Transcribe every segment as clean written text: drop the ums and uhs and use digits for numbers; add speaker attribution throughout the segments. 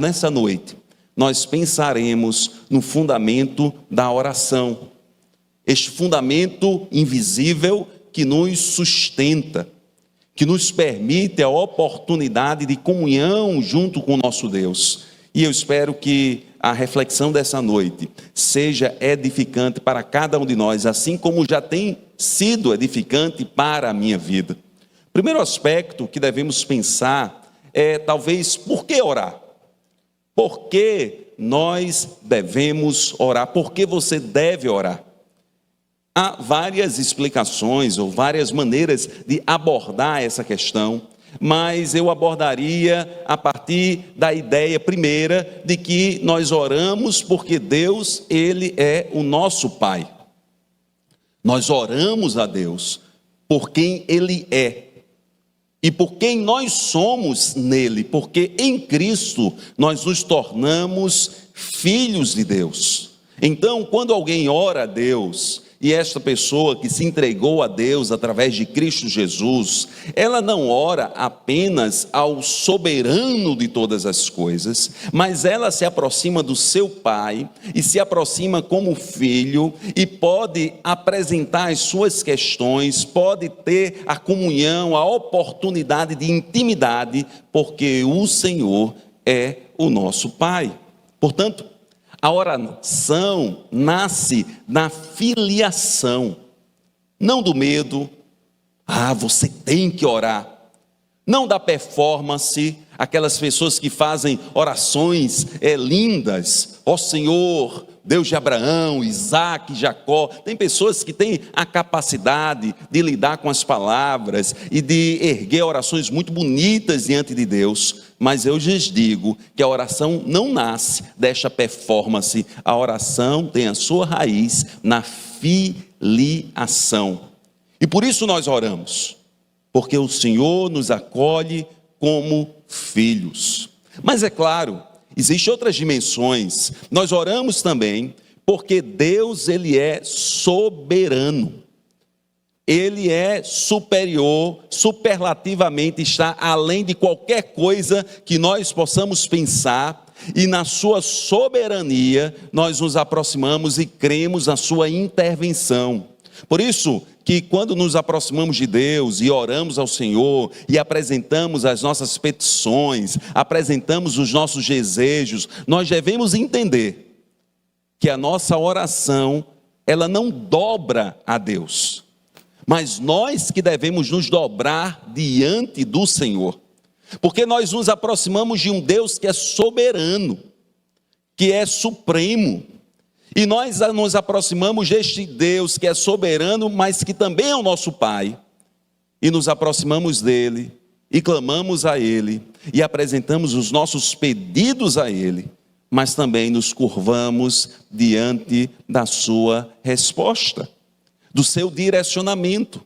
Speaker 1: Nessa noite, nós pensaremos no fundamento da oração. Este fundamento invisível que nos sustenta, que nos permite a oportunidade de comunhão junto com o nosso Deus. E eu espero que a reflexão dessa noite seja edificante para cada um de nós, assim como já tem sido edificante para a minha vida. O primeiro aspecto que devemos pensar é talvez por que orar? Por que nós devemos orar? Por que você deve orar? Há várias explicações ou várias maneiras de abordar essa questão, mas eu abordaria a partir da ideia primeira de que nós oramos porque Deus, Ele é o nosso Pai. Nós oramos a Deus por quem Ele é e por quem nós somos nele, porque em Cristo nós nos tornamos filhos de Deus. Então, quando alguém ora a Deus, e esta pessoa que se entregou a Deus através de Cristo Jesus, ela não ora apenas ao soberano de todas as coisas, mas ela se aproxima do seu Pai e se aproxima como filho e pode apresentar as suas questões, pode ter a comunhão, a oportunidade de intimidade, porque o Senhor é o nosso Pai. Portanto, a oração nasce da filiação, não do medo, você tem que orar, não da performance, aquelas pessoas que fazem orações lindas, ó Senhor, Deus de Abraão, Isaac, Jacó. Tem pessoas que têm a capacidade de lidar com as palavras e de erguer orações muito bonitas diante de Deus, mas eu lhes digo que a oração não nasce desta performance, a oração tem a sua raiz na filiação. E por isso nós oramos, porque o Senhor nos acolhe como filhos. Mas é claro, existem outras dimensões. Nós oramos também porque Deus, Ele é soberano. Ele é superior, superlativamente está além de qualquer coisa que nós possamos pensar, e na sua soberania nós nos aproximamos e cremos na sua intervenção. Por isso que quando nos aproximamos de Deus e oramos ao Senhor e apresentamos as nossas petições, apresentamos os nossos desejos, nós devemos entender que a nossa oração, ela não dobra a Deus, mas nós que devemos nos dobrar diante do Senhor, porque nós nos aproximamos de um Deus que é soberano, que é supremo, e nós nos aproximamos deste Deus que é soberano, mas que também é o nosso Pai, e nos aproximamos dele, e clamamos a Ele, e apresentamos os nossos pedidos a Ele, mas também nos curvamos diante da sua resposta, do seu direcionamento,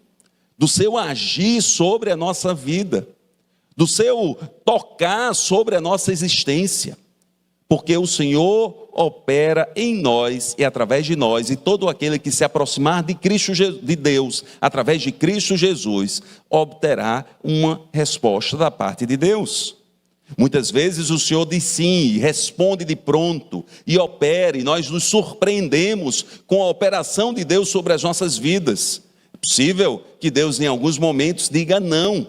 Speaker 1: do seu agir sobre a nossa vida, do seu tocar sobre a nossa existência, porque o Senhor opera em nós e através de nós, e todo aquele que se aproximar de Deus, através de Cristo Jesus, obterá uma resposta da parte de Deus. Muitas vezes o Senhor diz sim, responde de pronto, e opera, e nós nos surpreendemos com a operação de Deus sobre as nossas vidas. É possível que Deus em alguns momentos diga não,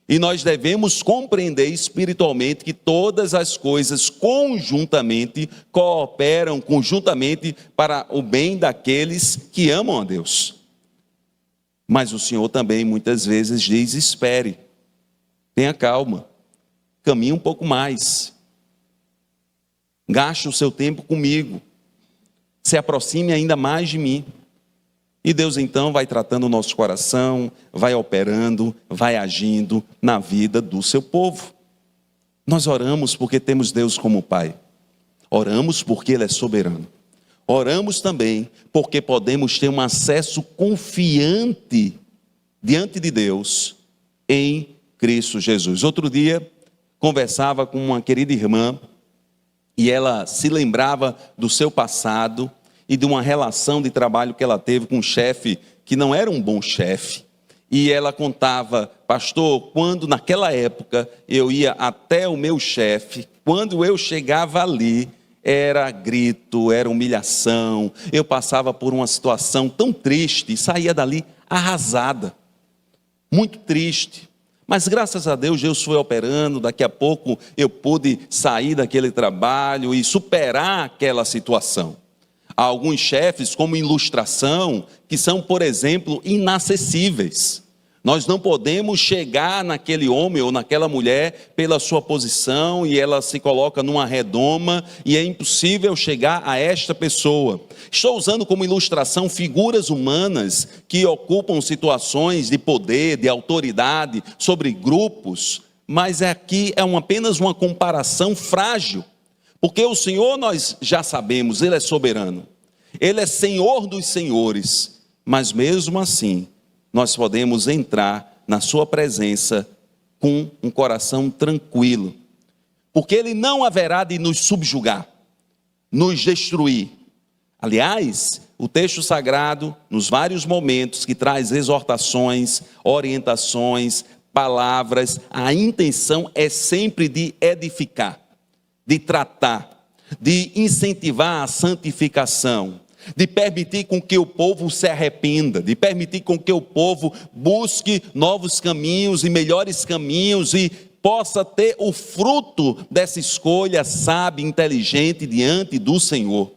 Speaker 1: e nós devemos compreender espiritualmente que todas as coisas conjuntamente cooperam conjuntamente para o bem daqueles que amam a Deus. Mas o Senhor também muitas vezes diz: espere, tenha calma, caminhe um pouco mais, gaste o seu tempo comigo, se aproxime ainda mais de mim. E Deus então vai tratando o nosso coração, vai operando, vai agindo na vida do seu povo. Nós oramos porque temos Deus como Pai. Oramos porque Ele é soberano. Oramos também porque podemos ter um acesso confiante diante de Deus em Cristo Jesus. Outro dia, conversava com uma querida irmã e ela se lembrava do seu passado e de uma relação de trabalho que ela teve com um chefe que não era um bom chefe, E ela contava: pastor, quando naquela época eu ia até o meu chefe, quando eu chegava ali, era grito, era humilhação, eu passava por uma situação tão triste e saía dali arrasada, muito triste. Mas graças a Deus, Deus foi operando, daqui a pouco eu pude sair daquele trabalho e superar aquela situação. Há alguns chefes, como ilustração, que são, por exemplo, inacessíveis. Nós não podemos chegar naquele homem ou naquela mulher pela sua posição e ela se coloca numa redoma e é impossível chegar a esta pessoa. Estou usando como ilustração figuras humanas que ocupam situações de poder, de autoridade sobre grupos, mas aqui é apenas uma comparação frágil, porque o Senhor, nós já sabemos, Ele é soberano, Ele é Senhor dos senhores, mas mesmo assim, nós podemos entrar na sua presença com um coração tranquilo, porque Ele não haverá de nos subjugar, nos destruir. Aliás, o texto sagrado, nos vários momentos que traz exortações, orientações, palavras, a intenção é sempre de edificar, de tratar, de incentivar a santificação, de permitir com que o povo se arrependa, de permitir com que o povo busque novos caminhos e melhores caminhos e possa ter o fruto dessa escolha sábia, inteligente diante do Senhor.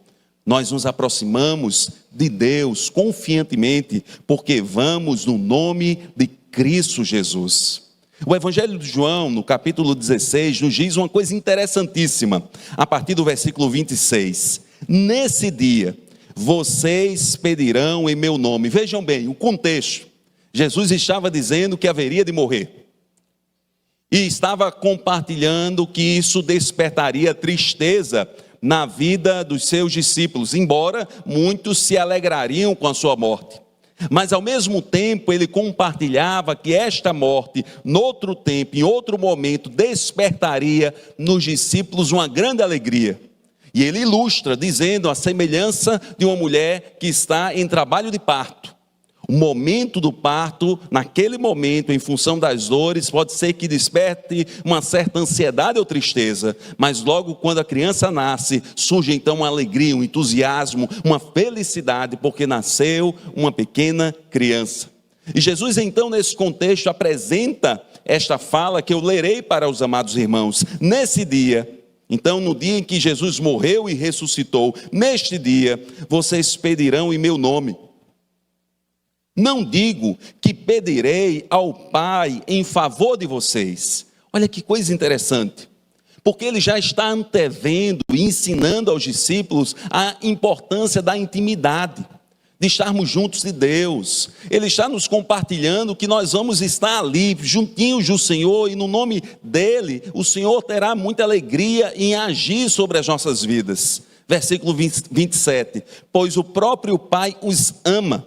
Speaker 1: Nós nos aproximamos de Deus confiantemente, porque vamos no nome de Cristo Jesus. O Evangelho de João, no capítulo 16, nos diz uma coisa interessantíssima, a partir do versículo 26. Nesse dia, vocês pedirão em meu nome. Vejam bem o contexto. Jesus estava dizendo que haveria de morrer. E estava compartilhando que isso despertaria tristeza na vida dos seus discípulos, embora muitos se alegrariam com a sua morte. Mas ao mesmo tempo ele compartilhava que esta morte, noutro tempo, em outro momento, despertaria nos discípulos uma grande alegria. E ele ilustra, dizendo a semelhança de uma mulher que está em trabalho de parto. O momento do parto, naquele momento, em função das dores, pode ser que desperte uma certa ansiedade ou tristeza, mas logo quando a criança nasce, surge então uma alegria, um entusiasmo, uma felicidade, porque nasceu uma pequena criança. E Jesus então nesse contexto apresenta esta fala que eu lerei para os amados irmãos. Nesse dia, então no dia em que Jesus morreu e ressuscitou, neste dia vocês pedirão em meu nome. Não digo que pedirei ao Pai em favor de vocês. Olha que coisa interessante. Porque ele já está antevendo e ensinando aos discípulos a importância da intimidade, de estarmos juntos de Deus. Ele está nos compartilhando que nós vamos estar ali, juntinhos do Senhor, e no nome dele, o Senhor terá muita alegria em agir sobre as nossas vidas. Versículo 27. Pois o próprio Pai os ama,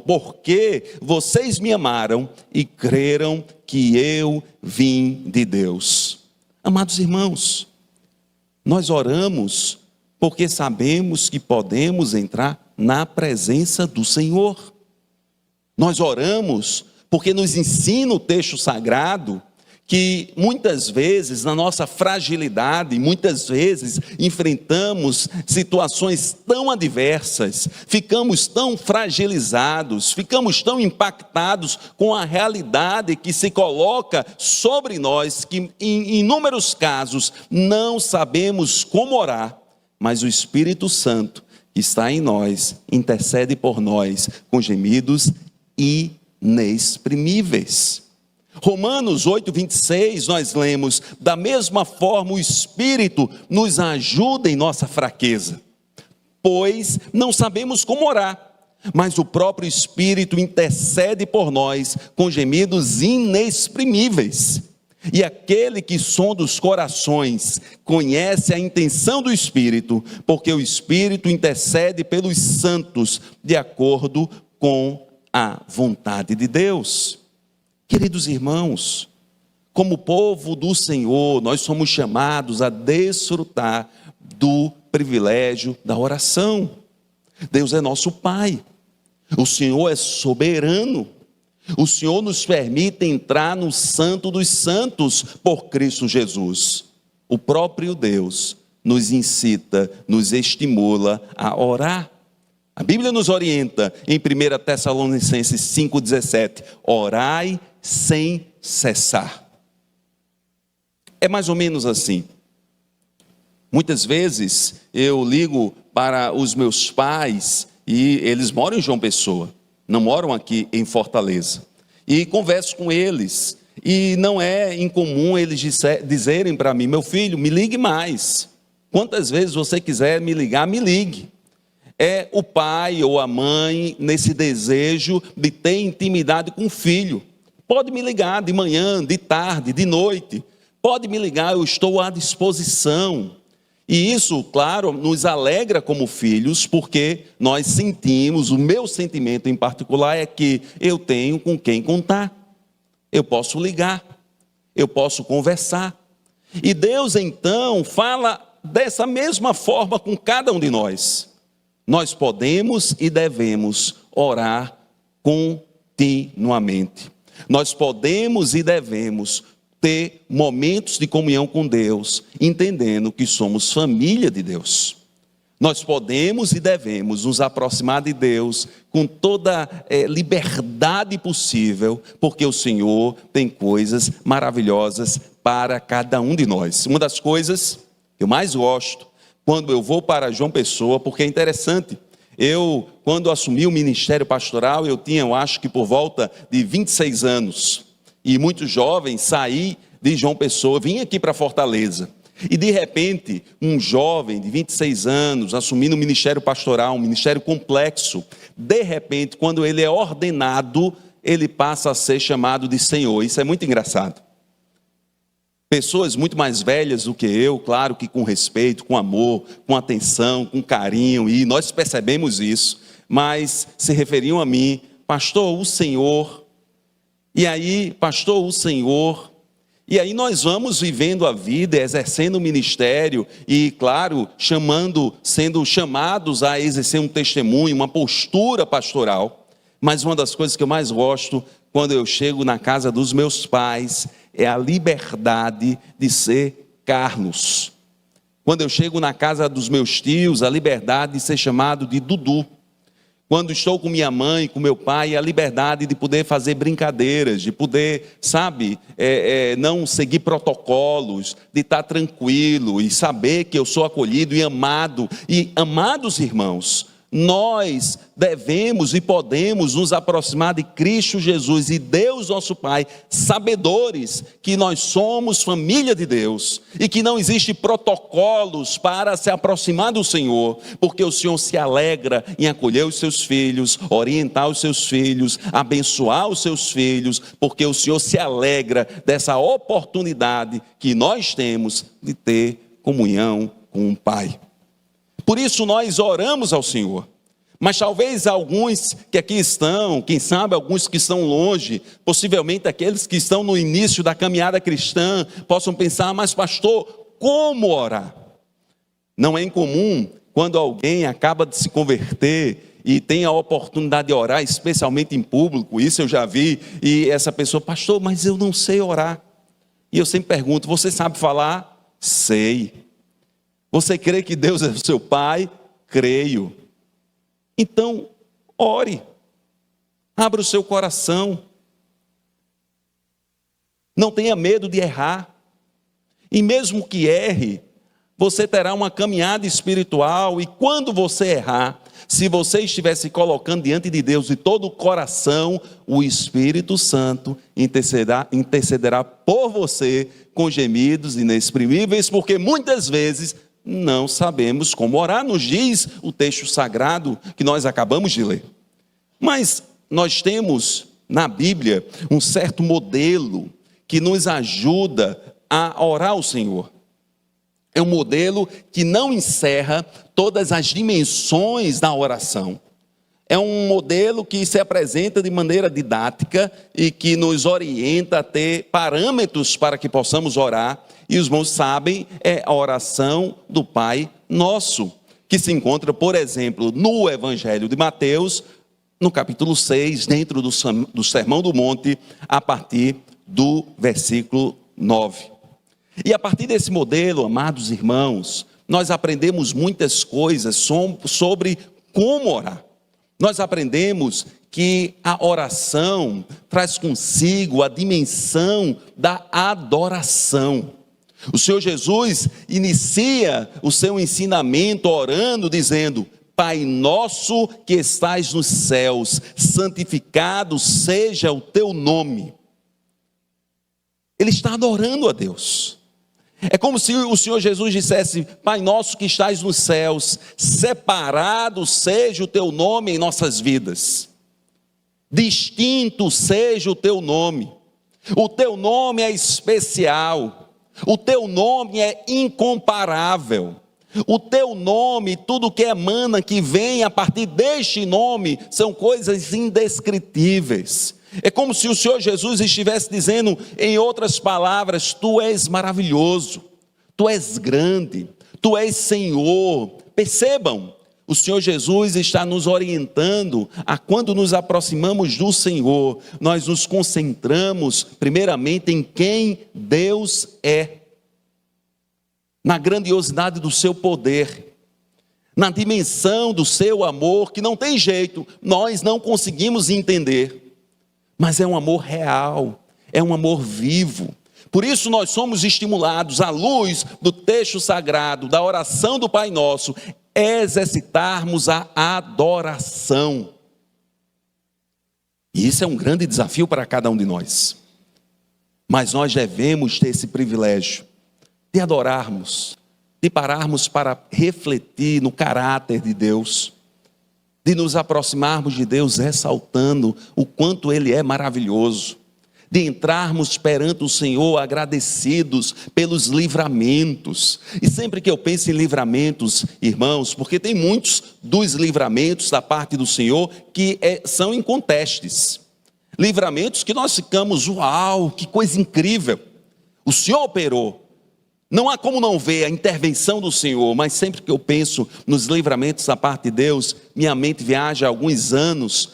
Speaker 1: porque vocês me amaram e creram que eu vim de Deus. Amados irmãos, nós oramos porque sabemos que podemos entrar na presença do Senhor. Nós oramos porque nos ensina o texto sagrado que muitas vezes na nossa fragilidade, muitas vezes enfrentamos situações tão adversas, ficamos tão fragilizados, ficamos tão impactados com a realidade que se coloca sobre nós, que em inúmeros casos não sabemos como orar, mas o Espírito Santo que está em nós intercede por nós com gemidos inexprimíveis. Romanos 8:26 nós lemos: da mesma forma o Espírito nos ajuda em nossa fraqueza, pois não sabemos como orar, mas o próprio Espírito intercede por nós com gemidos inexprimíveis. E aquele que sonda os corações conhece a intenção do Espírito, porque o Espírito intercede pelos santos de acordo com a vontade de Deus. Queridos irmãos, como povo do Senhor, nós somos chamados a desfrutar do privilégio da oração. Deus é nosso Pai, o Senhor é soberano, O Senhor nos permite entrar no Santo dos Santos por Cristo Jesus. O próprio Deus nos incita, nos estimula a orar. A Bíblia nos orienta em 1 Tessalonicenses 5,17: orai sem cessar. É mais ou menos assim. Muitas vezes eu ligo para os meus pais e eles moram em João Pessoa, não moram aqui em Fortaleza. E converso com eles e não é incomum eles dizerem para mim: meu filho, me ligue mais. Quantas vezes você quiser me ligar, me ligue. É o pai ou a mãe nesse desejo de ter intimidade com o filho. Pode me ligar de manhã, de tarde, de noite. Pode me ligar, eu estou à disposição. E isso, claro, nos alegra como filhos, porque nós sentimos, o meu sentimento em particular é que eu tenho com quem contar. Eu posso ligar, eu posso conversar. E Deus então fala dessa mesma forma com cada um de nós. Nós podemos e devemos orar continuamente. Nós podemos e devemos ter momentos de comunhão com Deus, entendendo que somos família de Deus. Nós podemos e devemos nos aproximar de Deus com toda liberdade possível, porque o Senhor tem coisas maravilhosas para cada um de nós. Uma das coisas que eu mais gosto, quando eu vou para João Pessoa, porque é interessante, quando assumi o ministério pastoral, eu tinha, eu acho que por volta de 26 anos, e muito jovem, saí de João Pessoa, vim aqui para Fortaleza, e de repente, um jovem de 26 anos, assumindo um ministério pastoral, um ministério complexo, de repente, quando ele é ordenado, ele passa a ser chamado de Senhor. Isso é muito engraçado. Pessoas muito mais velhas do que eu, claro que com respeito, com amor, com atenção, com carinho, e nós percebemos isso, mas se referiam a mim: pastor, o Senhor. E aí, pastor, o Senhor. E aí nós vamos vivendo a vida, exercendo o ministério e, claro, sendo chamados a exercer um testemunho, uma postura pastoral. Mas uma das coisas que eu mais gosto, quando eu chego na casa dos meus pais, é a liberdade de ser Carlos. Quando eu chego na casa dos meus tios, a liberdade de ser chamado de Dudu. Quando estou com minha mãe, com meu pai, a liberdade de poder fazer brincadeiras, de poder, não seguir protocolos, de estar tranquilo e saber que eu sou acolhido e amado. E, amados irmãos, nós devemos e podemos nos aproximar de Cristo Jesus e Deus nosso Pai, sabedores que nós somos família de Deus e que não existe protocolos para se aproximar do Senhor, porque o Senhor se alegra em acolher os seus filhos, orientar os seus filhos, abençoar os seus filhos, porque o Senhor se alegra dessa oportunidade que nós temos de ter comunhão com o Pai. Por isso nós oramos ao Senhor, mas talvez alguns que aqui estão, quem sabe alguns que estão longe, possivelmente aqueles que estão no início da caminhada cristã, possam pensar: mas pastor, como orar? Não é incomum quando alguém acaba de se converter e tem a oportunidade de orar, especialmente em público, isso eu já vi, e essa pessoa: pastor, mas eu não sei orar. E eu sempre pergunto: você sabe falar? Sei. Você crê que Deus é o seu Pai? Creio. Então, ore. Abra o seu coração. Não tenha medo de errar. E mesmo que erre, você terá uma caminhada espiritual. E quando você errar, se você estiver se colocando diante de Deus de todo o coração, o Espírito Santo intercederá por você com gemidos inexprimíveis, porque muitas vezes não sabemos como orar, nos diz o texto sagrado que nós acabamos de ler. Mas nós temos na Bíblia um certo modelo que nos ajuda a orar ao Senhor. É um modelo que não encerra todas as dimensões da oração. É um modelo que se apresenta de maneira didática e que nos orienta a ter parâmetros para que possamos orar. E os irmãos sabem, é a oração do Pai Nosso, que se encontra, por exemplo, no Evangelho de Mateus, no capítulo 6, dentro do Sermão do Monte, a partir do versículo 9. E a partir desse modelo, amados irmãos, nós aprendemos muitas coisas sobre como orar. Nós aprendemos que a oração traz consigo a dimensão da adoração. O Senhor Jesus inicia o seu ensinamento orando, dizendo: Pai nosso que estais nos céus, santificado seja o teu nome. Ele está adorando a Deus. É como se o Senhor Jesus dissesse: Pai nosso que estais nos céus, separado seja o teu nome em nossas vidas. Distinto seja o teu nome. O teu nome é especial. O teu nome é incomparável. O teu nome, tudo que emana, que vem a partir deste nome, são coisas indescritíveis. É como se o Senhor Jesus estivesse dizendo, em outras palavras: Tu és maravilhoso, Tu és grande, Tu és Senhor. Percebam, o Senhor Jesus está nos orientando a, quando nos aproximamos do Senhor, nós nos concentramos primeiramente em quem Deus é, na grandiosidade do seu poder, na dimensão do seu amor, que não tem jeito, nós não conseguimos entender, mas é um amor real, é um amor vivo. Por isso nós somos estimulados, à luz do texto sagrado, da oração do Pai Nosso, exercitarmos a adoração. E isso é um grande desafio para cada um de nós. Mas nós devemos ter esse privilégio de adorarmos, de pararmos para refletir no caráter de Deus, de nos aproximarmos de Deus ressaltando o quanto Ele é maravilhoso, de entrarmos perante o Senhor agradecidos pelos livramentos. E sempre que eu penso em livramentos, irmãos, porque tem muitos dos livramentos da parte do Senhor que são incontestes. Livramentos que nós ficamos: uau, que coisa incrível, o Senhor operou. Não há como não ver a intervenção do Senhor, mas sempre que eu penso nos livramentos da parte de Deus, minha mente viaja alguns anos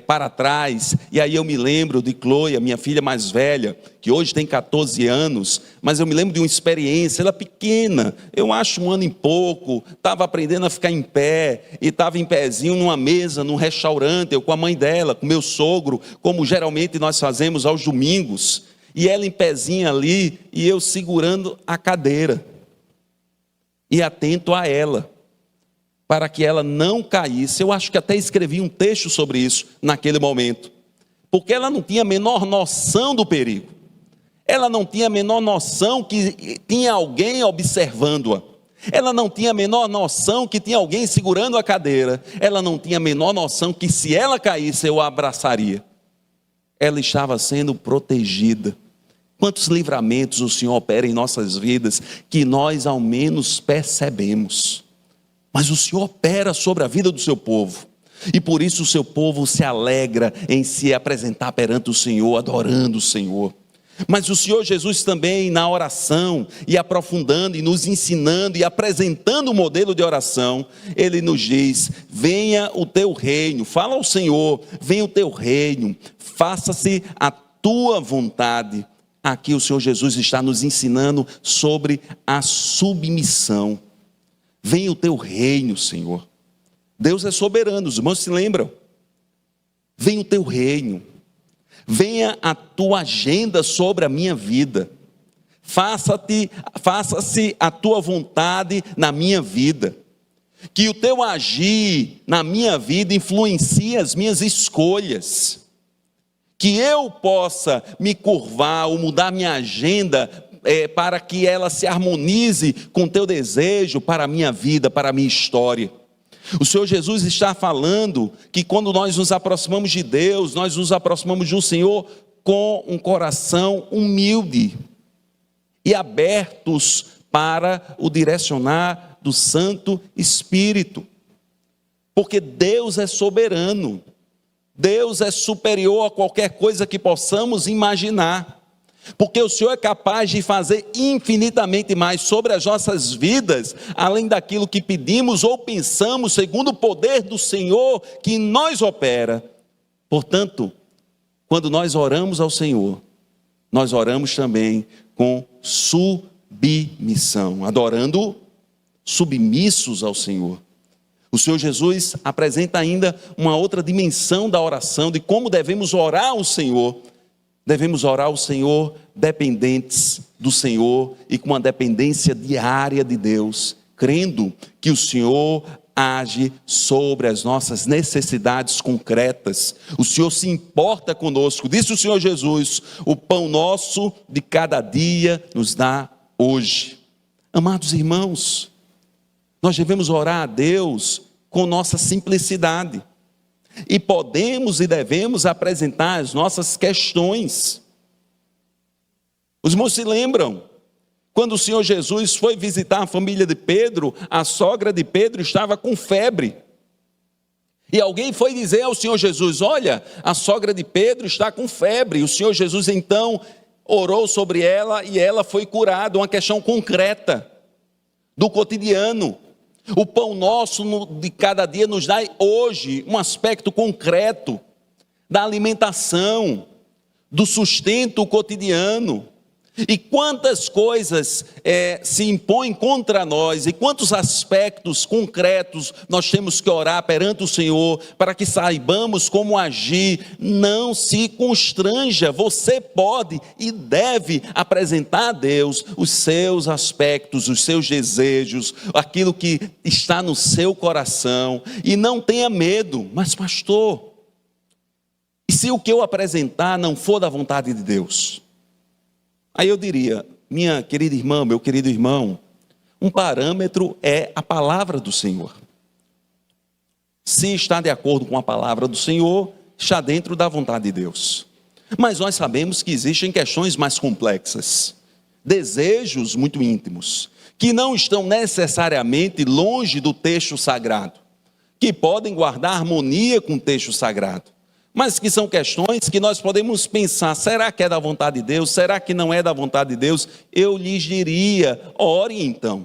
Speaker 1: para trás, e aí eu me lembro de Chloe, a minha filha mais velha, que hoje tem 14 anos, mas eu me lembro de uma experiência, ela pequena, eu acho 1 ano e pouco, estava aprendendo a ficar em pé, e estava em pezinho numa mesa, num restaurante, eu com a mãe dela, com meu sogro, como geralmente nós fazemos aos domingos, e ela em pezinho ali, e eu segurando a cadeira, e atento a ela, para que ela não caísse. Eu acho que até escrevi um texto sobre isso naquele momento, porque ela não tinha a menor noção do perigo, ela não tinha a menor noção que tinha alguém observando-a, ela não tinha a menor noção que tinha alguém segurando a cadeira, ela não tinha a menor noção que se ela caísse eu a abraçaria. Ela estava sendo protegida. Quantos livramentos o Senhor opera em nossas vidas que nós ao menos percebemos, mas o Senhor opera sobre a vida do seu povo, e por isso o seu povo se alegra em se apresentar perante o Senhor, adorando o Senhor. Mas o Senhor Jesus também, na oração, e aprofundando, e nos ensinando, e apresentando o modelo de oração, Ele nos diz: venha o teu reino, fala ao Senhor, venha o teu reino, faça-se a tua vontade. Aqui o Senhor Jesus está nos ensinando sobre a submissão. Venha o teu reino, Senhor. Deus é soberano, os irmãos se lembram? Venha o teu reino. Venha a tua agenda sobre a minha vida. Faça-se a tua vontade na minha vida. Que o teu agir na minha vida influencie as minhas escolhas. Que eu possa me curvar ou mudar minha agenda para que ela se harmonize com o teu desejo para a minha vida, para a minha história. O Senhor Jesus está falando que quando nós nos aproximamos de Deus, nós nos aproximamos do Senhor com um coração humilde e abertos para o direcionar do Santo Espírito. Porque Deus é soberano. Deus é superior a qualquer coisa que possamos imaginar, porque o Senhor é capaz de fazer infinitamente mais sobre as nossas vidas, além daquilo que pedimos ou pensamos, segundo o poder do Senhor que em nós opera. Portanto, quando nós oramos ao Senhor, nós oramos também com submissão, adorando submissos ao Senhor. O Senhor Jesus apresenta ainda uma outra dimensão da oração, de como devemos orar ao Senhor. Devemos orar ao Senhor dependentes do Senhor e com uma dependência diária de Deus, crendo que o Senhor age sobre as nossas necessidades concretas. O Senhor se importa conosco. Disse o Senhor Jesus: o pão nosso de cada dia nos dá hoje. Amados irmãos, nós devemos orar a Deus com nossa simplicidade. E podemos e devemos apresentar as nossas questões. Os irmãos se lembram, quando o Senhor Jesus foi visitar a família de Pedro, a sogra de Pedro estava com febre. E alguém foi dizer ao Senhor Jesus: olha, a sogra de Pedro está com febre. E o Senhor Jesus então orou sobre ela e ela foi curada. Uma questão concreta do cotidiano. O pão nosso de cada dia nos dá hoje um aspecto concreto da alimentação, do sustento cotidiano. E quantas coisas se impõem contra nós, e quantos aspectos concretos nós temos que orar perante o Senhor, para que saibamos como agir. Não se constranja, você pode e deve apresentar a Deus os seus aspectos, os seus desejos, aquilo que está no seu coração, e não tenha medo. Mas pastor, e se o que eu apresentar não for da vontade de Deus? Aí eu diria: minha querida irmã, meu querido irmão, um parâmetro é a palavra do Senhor. Se está de acordo com a palavra do Senhor, está dentro da vontade de Deus. Mas nós sabemos que existem questões mais complexas, desejos muito íntimos, que não estão necessariamente longe do texto sagrado, que podem guardar harmonia com o texto sagrado, mas que são questões que nós podemos pensar: será que é da vontade de Deus? Será que não é da vontade de Deus? Eu lhes diria: ore então.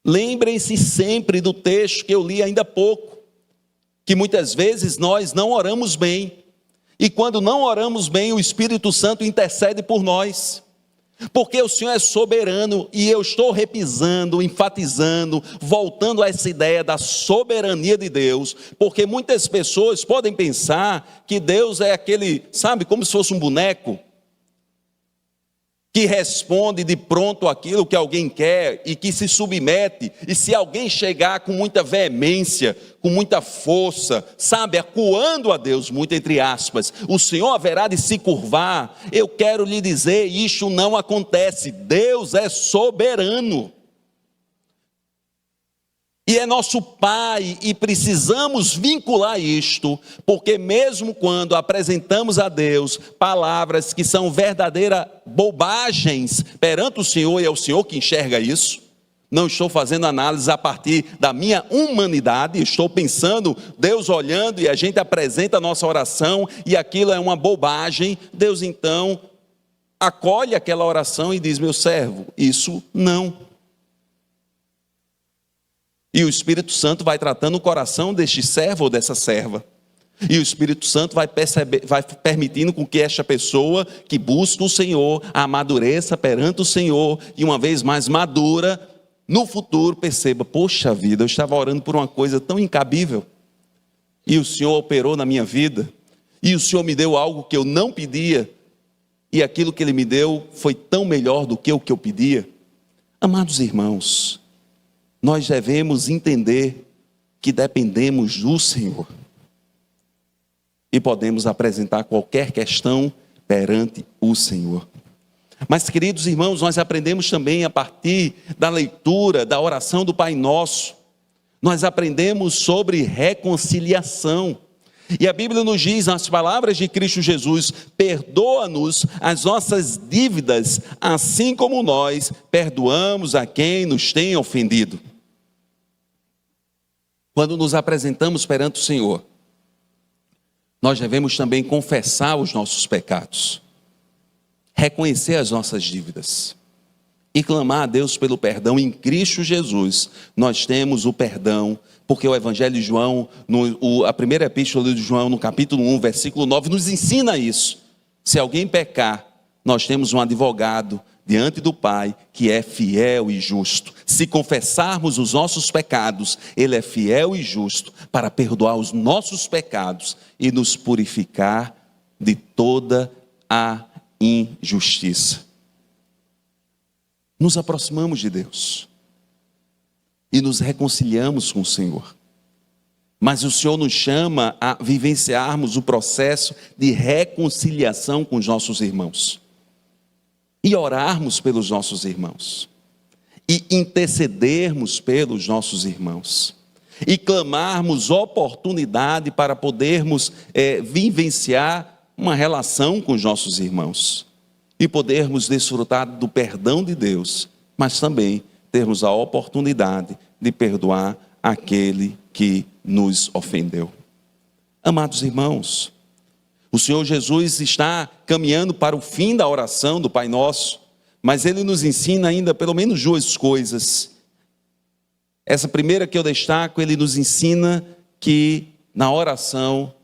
Speaker 1: Lembrem-se sempre do texto que eu li ainda há pouco, que muitas vezes nós não oramos bem, e quando não oramos bem, o Espírito Santo intercede por nós. Porque o Senhor é soberano, e eu estou repisando, enfatizando, voltando a essa ideia da soberania de Deus, porque muitas pessoas podem pensar que Deus é aquele, sabe, como se fosse um boneco, que responde de pronto aquilo que alguém quer e que se submete, e se alguém chegar com muita veemência, com muita força, sabe, acuando a Deus, muito entre aspas, o Senhor haverá de se curvar. Eu quero lhe dizer, isso não acontece. Deus é soberano. E é nosso Pai, e precisamos vincular isto, porque mesmo quando apresentamos a Deus palavras que são verdadeiras bobagens perante o Senhor, e é o Senhor que enxerga isso, não estou fazendo análise a partir da minha humanidade, estou pensando, Deus olhando, e a gente apresenta a nossa oração, e aquilo é uma bobagem. Deus então acolhe aquela oração e diz: meu servo, isso não. E o Espírito Santo vai tratando o coração deste servo ou dessa serva. E o Espírito Santo vai permitindo com que esta pessoa que busca o Senhor amadureça perante o Senhor, e uma vez mais madura, no futuro perceba: poxa vida, eu estava orando por uma coisa tão incabível, e o Senhor operou na minha vida, e o Senhor me deu algo que eu não pedia, e aquilo que Ele me deu foi tão melhor do que o que eu pedia. Amados irmãos, nós devemos entender que dependemos do Senhor e podemos apresentar qualquer questão perante o Senhor. Mas, queridos irmãos, nós aprendemos também a partir da leitura da oração do Pai Nosso. Nós aprendemos sobre reconciliação. E a Bíblia nos diz, nas palavras de Cristo Jesus: perdoa-nos as nossas dívidas, assim como nós perdoamos a quem nos tem ofendido. Quando nos apresentamos perante o Senhor, nós devemos também confessar os nossos pecados, reconhecer as nossas dívidas e clamar a Deus pelo perdão em Cristo Jesus, nós temos o perdão, porque o Evangelho de João, a primeira epístola de João, no capítulo 1, versículo 9, nos ensina isso. Se alguém pecar, nós temos um advogado diante do Pai, que é fiel e justo. Se confessarmos os nossos pecados, Ele é fiel e justo para perdoar os nossos pecados e nos purificar de toda a injustiça. Nos aproximamos de Deus e nos reconciliamos com o Senhor. Mas o Senhor nos chama a vivenciarmos o processo de reconciliação com os nossos irmãos. E orarmos pelos nossos irmãos. E intercedermos pelos nossos irmãos. E clamarmos oportunidade para podermos vivenciar uma relação com os nossos irmãos. E podermos desfrutar do perdão de Deus, mas também termos a oportunidade de perdoar aquele que nos ofendeu. Amados irmãos, o Senhor Jesus está caminhando para o fim da oração do Pai Nosso, mas Ele nos ensina ainda pelo menos duas coisas. Essa primeira que eu destaco, Ele nos ensina que na oração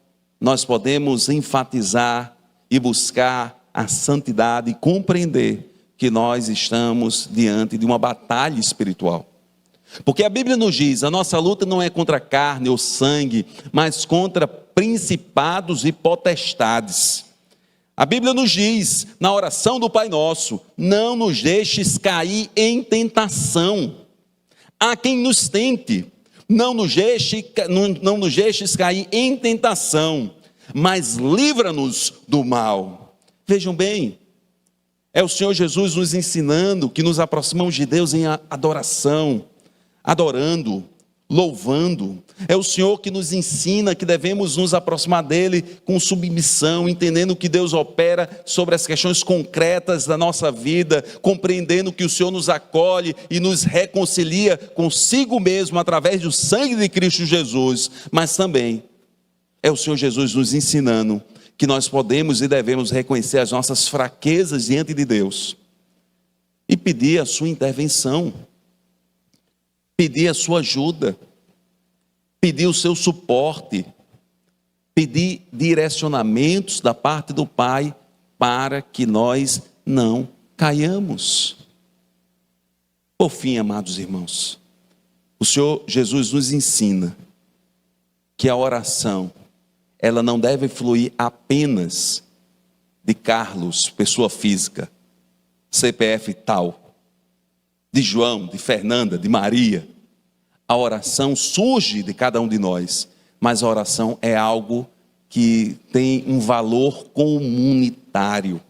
Speaker 1: nós podemos enfatizar e buscar a santidade e compreender que nós estamos diante de uma batalha espiritual. Porque a Bíblia nos diz, a nossa luta não é contra carne ou sangue, mas contra principados e potestades. A Bíblia nos diz, na oração do Pai Nosso, não nos deixes cair em tentação. Há quem nos tente, não nos deixes cair em tentação, mas livra-nos do mal. Vejam bem, é o Senhor Jesus nos ensinando que nos aproximamos de Deus em adoração, adorando, louvando. É o Senhor que nos ensina que devemos nos aproximar dEle com submissão, entendendo que Deus opera sobre as questões concretas da nossa vida, compreendendo que o Senhor nos acolhe e nos reconcilia consigo mesmo através do sangue de Cristo Jesus. Mas também é o Senhor Jesus nos ensinando que nós podemos e devemos reconhecer as nossas fraquezas diante de Deus e pedir a sua intervenção, pedir a sua ajuda, pedir o seu suporte, pedir direcionamentos da parte do Pai para que nós não caiamos. Por fim, amados irmãos, o Senhor Jesus nos ensina que a oração ela não deve fluir apenas de Carlos, pessoa física, CPF tal, de João, de Fernanda, de Maria. A oração surge de cada um de nós, mas a oração é algo que tem um valor comunitário.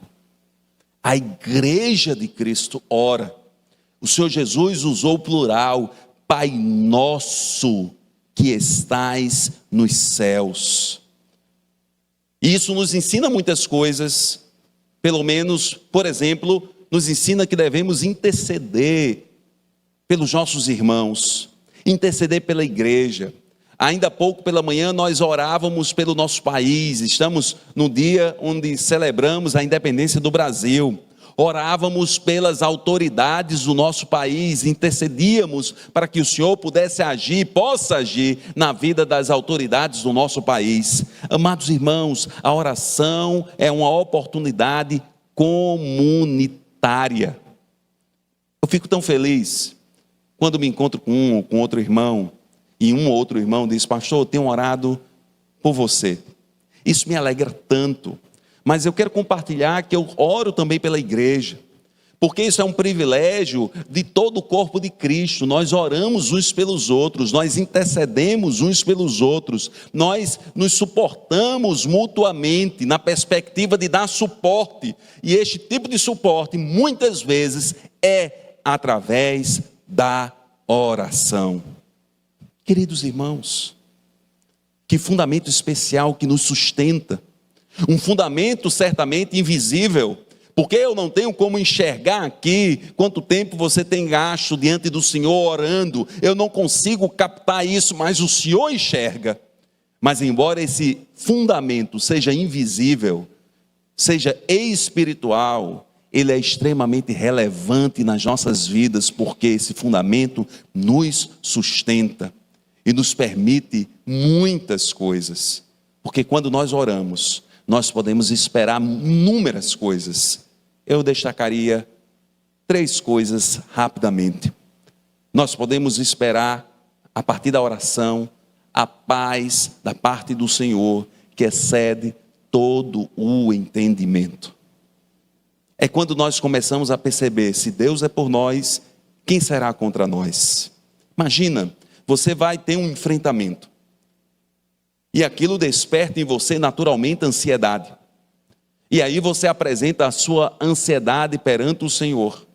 Speaker 1: A igreja de Cristo ora. O Senhor Jesus usou o plural, Pai nosso que estais nos céus. E isso nos ensina muitas coisas, pelo menos, por exemplo, nos ensina que devemos interceder pelos nossos irmãos, interceder pela igreja. Ainda há pouco pela manhã nós orávamos pelo nosso país, estamos no dia onde celebramos a independência do Brasil. Orávamos pelas autoridades do nosso país, intercedíamos para que o Senhor pudesse agir, possa agir na vida das autoridades do nosso país. Amados irmãos, a oração é uma oportunidade comunitária. Eu fico tão feliz quando me encontro com um ou com outro irmão, e um ou outro irmão diz: pastor, eu tenho orado por você. Isso me alegra tanto. Mas eu quero compartilhar que eu oro também pela igreja, porque isso é um privilégio de todo o corpo de Cristo. Nós oramos uns pelos outros, nós intercedemos uns pelos outros, nós nos suportamos mutuamente na perspectiva de dar suporte, e este tipo de suporte muitas vezes é através da oração. Queridos irmãos, que fundamento especial que nos sustenta. Um fundamento certamente invisível, porque eu não tenho como enxergar aqui quanto tempo você tem gasto diante do Senhor orando. Eu não consigo captar isso, mas o Senhor enxerga. Mas embora esse fundamento seja invisível, seja espiritual, ele é extremamente relevante nas nossas vidas, porque esse fundamento nos sustenta e nos permite muitas coisas. Porque quando nós oramos, nós podemos esperar inúmeras coisas. Eu destacaria 3 coisas rapidamente. Nós podemos esperar, a partir da oração, a paz da parte do Senhor, que excede todo o entendimento. É quando nós começamos a perceber, se Deus é por nós, quem será contra nós? Imagina, você vai ter um enfrentamento, e aquilo desperta em você naturalmente ansiedade, e aí você apresenta a sua ansiedade perante o Senhor,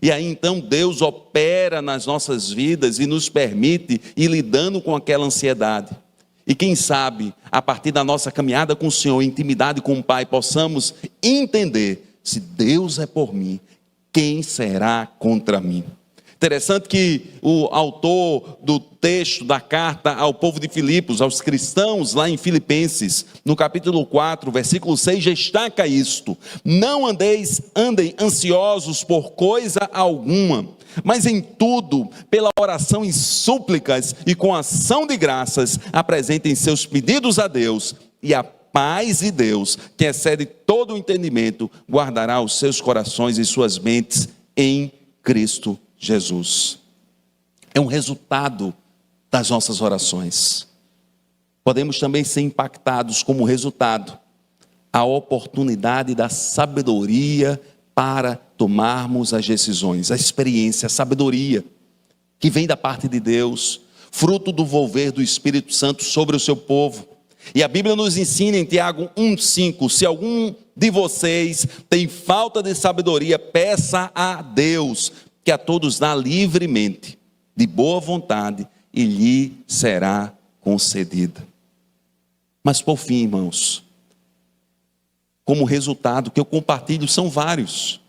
Speaker 1: e aí então Deus opera nas nossas vidas e nos permite ir lidando com aquela ansiedade. E quem sabe, a partir da nossa caminhada com o Senhor, intimidade com o Pai, possamos entender, se Deus é por mim, quem será contra mim? Interessante que o autor do texto da carta ao povo de Filipos, aos cristãos lá em Filipenses, no capítulo 4, versículo 6, destaca isto: não andem ansiosos por coisa alguma, mas em tudo, pela oração e súplicas e com ação de graças, apresentem seus pedidos a Deus, e a paz de Deus, que excede todo o entendimento, guardará os seus corações e suas mentes em Cristo Jesus. É um resultado das nossas orações. Podemos também ser impactados como resultado, a oportunidade da sabedoria para tomarmos as decisões, a experiência, a sabedoria, que vem da parte de Deus, fruto do volver do Espírito Santo sobre o seu povo. E a Bíblia nos ensina em Tiago 1,5, se algum de vocês tem falta de sabedoria, peça a Deus, que a todos dá livremente, de boa vontade, e lhe será concedida. Mas por fim, irmãos, como resultado que eu compartilho são vários.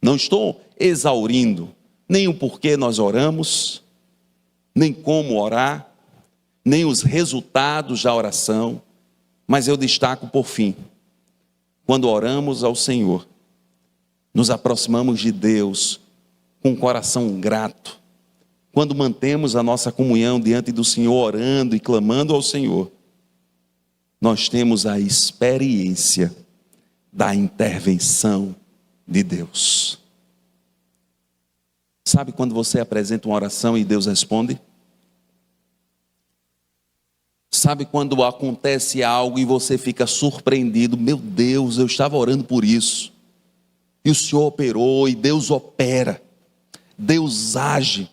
Speaker 1: Não estou exaurindo nem o porquê nós oramos, nem como orar, nem os resultados da oração, mas eu destaco por fim, quando oramos ao Senhor, nos aproximamos de Deus com um coração grato, quando mantemos a nossa comunhão diante do Senhor, orando e clamando ao Senhor, nós temos a experiência da intervenção de Deus. Sabe quando você apresenta uma oração e Deus responde? Sabe quando acontece algo e você fica surpreendido? Meu Deus, eu estava orando por isso, e o Senhor operou, e Deus opera, Deus age,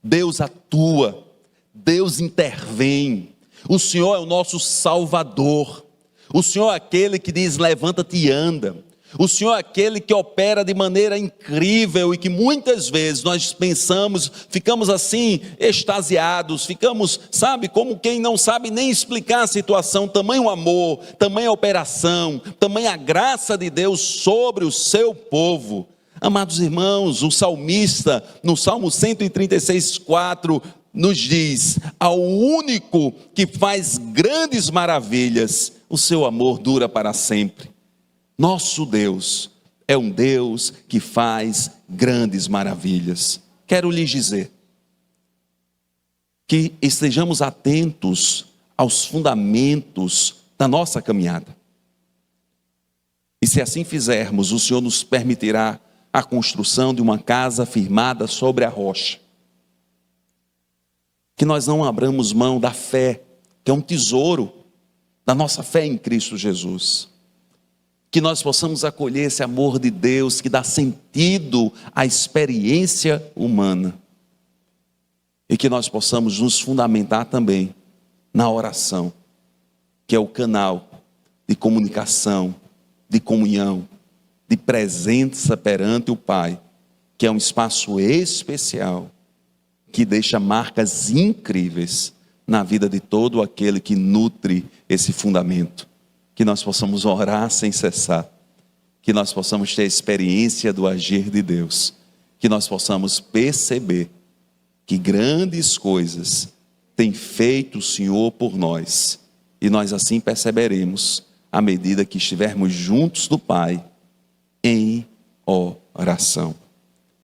Speaker 1: Deus atua, Deus intervém. O Senhor é o nosso Salvador, o Senhor é aquele que diz levanta-te e anda, o Senhor é aquele que opera de maneira incrível e que muitas vezes nós pensamos, ficamos assim extasiados, ficamos, sabe, como quem não sabe nem explicar a situação, tamanho amor, tamanha operação, tamanha graça de Deus sobre o seu povo. Amados irmãos, o salmista no Salmo 136:4 nos diz: ao único que faz grandes maravilhas, o seu amor dura para sempre. Nosso Deus é um Deus que faz grandes maravilhas. Quero lhes dizer que estejamos atentos aos fundamentos da nossa caminhada. E se assim fizermos, o Senhor nos permitirá a construção de uma casa firmada sobre a rocha. Que nós não abramos mão da fé, que é um tesouro da nossa fé em Cristo Jesus. Que nós possamos acolher esse amor de Deus que dá sentido à experiência humana. E que nós possamos nos fundamentar também na oração, que é o canal de comunicação, de comunhão, de presença perante o Pai, que é um espaço especial, que deixa marcas incríveis na vida de todo aquele que nutre esse fundamento. Que nós possamos orar sem cessar, que nós possamos ter a experiência do agir de Deus, que nós possamos perceber que grandes coisas tem feito o Senhor por nós, e nós assim perceberemos à medida que estivermos juntos do Pai, em oração.